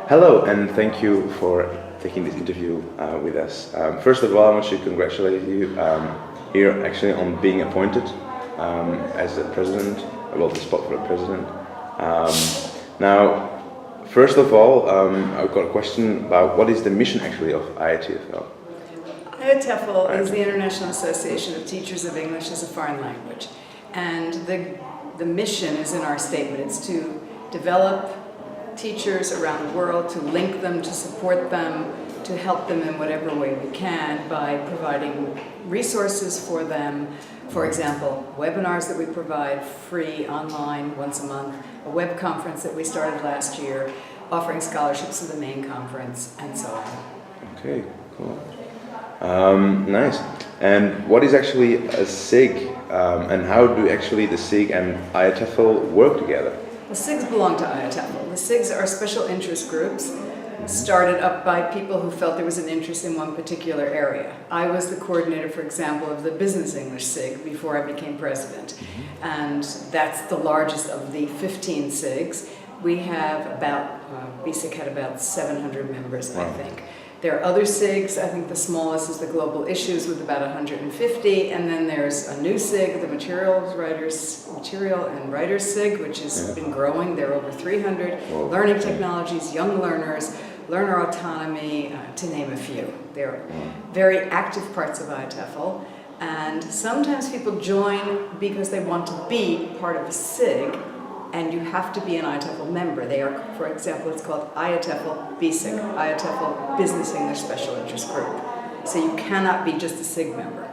Hello, and thank you for taking this interview with us. First of all, I want to congratulate you here actually on being appointed as the president, well, the spot for the president. Now, first of all, I've got a question about what is the mission actually of IATFL? IATFL is the International Association of Teachers of English as a Foreign Language, and the mission is in our statement. It's to develop teachers around the world, to link them, to support them, to help them in whatever way we can by providing resources for them. For example, webinars that we provide free online once a month, a web conference that we started last year, offering scholarships to the main conference, and so on. Okay, cool. Nice. And what is actually a SIG, and how do actually the SIG and IATFL work together? The SIGs belong to IATFL. The SIGs are special interest groups started up by people who felt there was an interest in one particular area. I was the coordinator, for example, of the Business English SIG before I became president. And that's the largest of the 15 SIGs. We have about, BSIG had about 700 members, I think. There are other SIGs. I think the smallest is the Global Issues with about 150, and then there's a new SIG, the Material and Writers SIG, which has been growing. There are over 300. Learning Technologies, Young Learners, Learner Autonomy, to name a few. They're very active parts of IATFL, and sometimes people join because they want to be part of a SIG, and you have to be an IATFL member. They are, for example, it's called IATFL BSIG, IATFL Business English Special Interest Group. So you cannot be just a SIG member.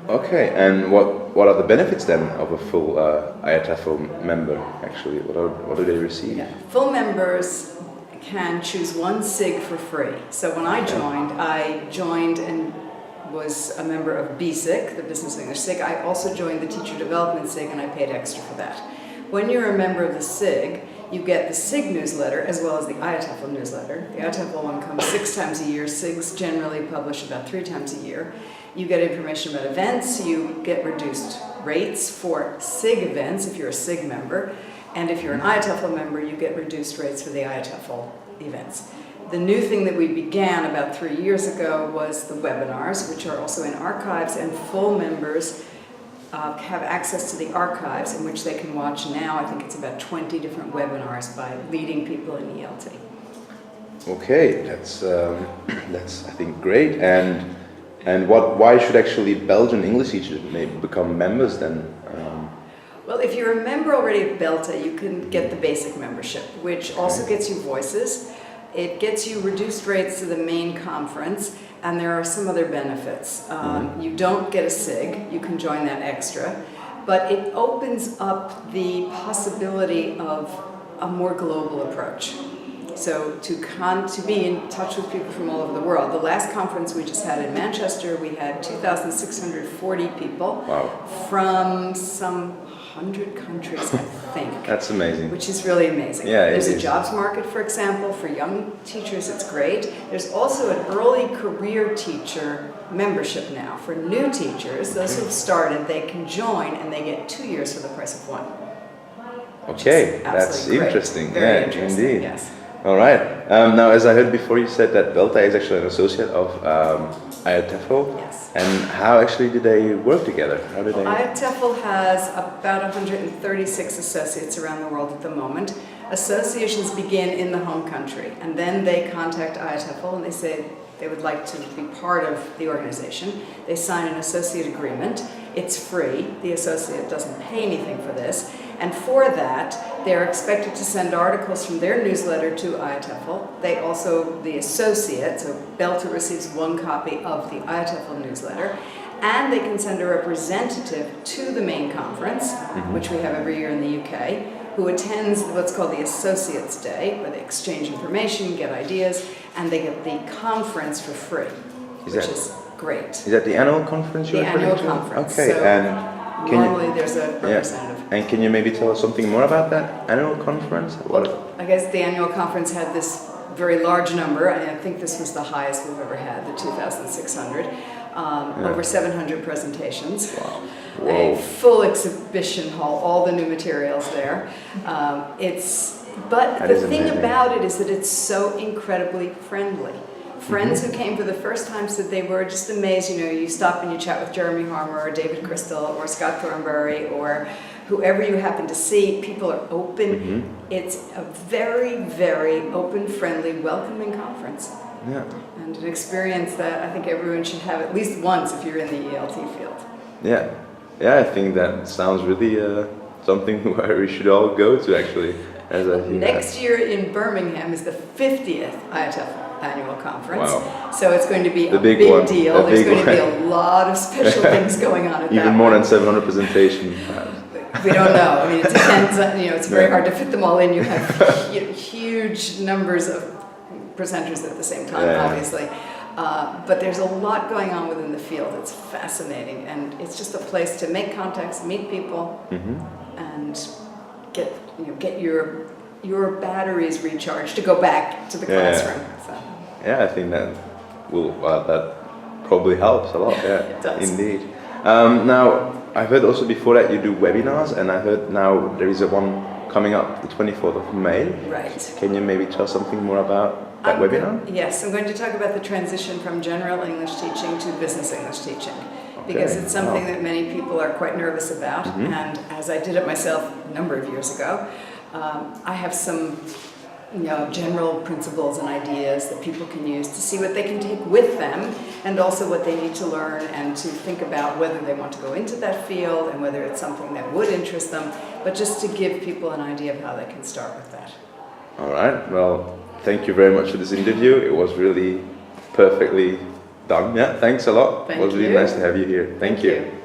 Okay, and what are the benefits then of a full IATFL member, actually? What do they receive? Yeah. Full members can choose one SIG for free. So when I joined and was a member of BSIG, the Business English SIG. I also joined the Teacher Development SIG, and I paid extra for that. When you're a member of the SIG, you get the SIG newsletter as well as the IATFL newsletter. The IATFL one comes 6 times a year. SIGs generally publish about 3 times a year. You get information about events. You get reduced rates for SIG events if you're a SIG member. And if you're an IATFL member, you get reduced rates for the IATFL events. The new thing that we began about 3 years ago was the webinars, which are also in archives, and full members have access to the archives in which they can watch now. I think it's about 20 different webinars by leading people in ELT. Okay, that's I think great. And why should actually Belgian English teachers maybe become members then? Well, if you're a member already of BELTA, you can get the basic membership, which also gets you voices. It gets you reduced rates to the main conference, and there are some other benefits. You don't get a SIG, you can join that extra, but it opens up the possibility of a more global approach. So to be in touch with people from all over the world. The last conference we just had in Manchester, we had 2,640 people from some 100 countries, I think. That's amazing. Which is really amazing. Yeah, There's a jobs market, for example, for young teachers, it's great. There's also an early career teacher membership now. For new teachers, those who've started, they can join and they get 2 years for the price of 1. Okay, that's interesting. Very interesting, indeed. Yes. All right. Now, as I heard before, you said that BELTA is actually an associate of IATFL. Yes. And how actually do they work together? How do they? IATFL has about 136 associates around the world at the moment. Associations begin in the home country, and then they contact IATFL and they say they would like to be part of the organization. They sign an associate agreement. It's free. The associate doesn't pay anything for this. And for that, they're expected to send articles from their newsletter to IATFL. They also, the associate, so BELTA receives 1 copy of the IATFL newsletter, and they can send a representative to the main conference, which we have every year in the UK, who attends what's called the Associates Day, where they exchange information, get ideas, and they get the conference for free, which is great. Is that the annual conference you're referring to? The annual conference. Okay, so and normally there's a representative. And can you maybe tell us something more about that annual conference? I guess the annual conference had this very large number, and I think this was the highest we've ever had, the 2,600. Over 700 presentations. Wow. A full exhibition hall, all the new materials there. It's But That the is thing amazing. about it is that it's so incredibly friendly. Friends who came for the first time said they were just amazed. You know, you stop and you chat with Jeremy Harmer or David Crystal or Scott Thornberry or whoever you happen to see. People are open. It's a very, very open, friendly, welcoming conference. Yeah. And an experience that I think everyone should have at least once if you're in the ELT field. Yeah. Yeah, I think that sounds really something where we should all go to actually. As I think Next year in Birmingham is the 50th IATF annual conference. Wow. So it's going to be The a big big one. deal. The There's big going to be one. a lot of special things going on at that Even more one. than 700 presentations, perhaps. We don't know. I mean, it depends on, you know, it's very Yeah. hard to fit them all in. You have huge numbers of presenters at the same time, Yeah. obviously. But there's a lot going on within the field. It's fascinating. And it's just a place to make contacts, meet people, and get your batteries recharged to go back to the classroom. So. Yeah, I think that that probably helps a lot. Yeah, It does. Indeed. Now, I heard also before that you do webinars, and I heard now there is a one coming up the 24th of May. Right. Can you maybe tell something more about that webinar? Yes, I'm going to talk about the transition from general English teaching to business English teaching. Because it's something that many people are quite nervous about, and as I did it myself a number of years ago, I have some general principles and ideas that people can use to see what they can take with them, and also what they need to learn, and to think about whether they want to go into that field and whether it's something that would interest them, but just to give people an idea of how they can start with that. All right. Well, thank you very much for this interview. It was really perfectly done. Yeah. Thanks a lot. Thank It was really you. nice to have you here. Thank you. you.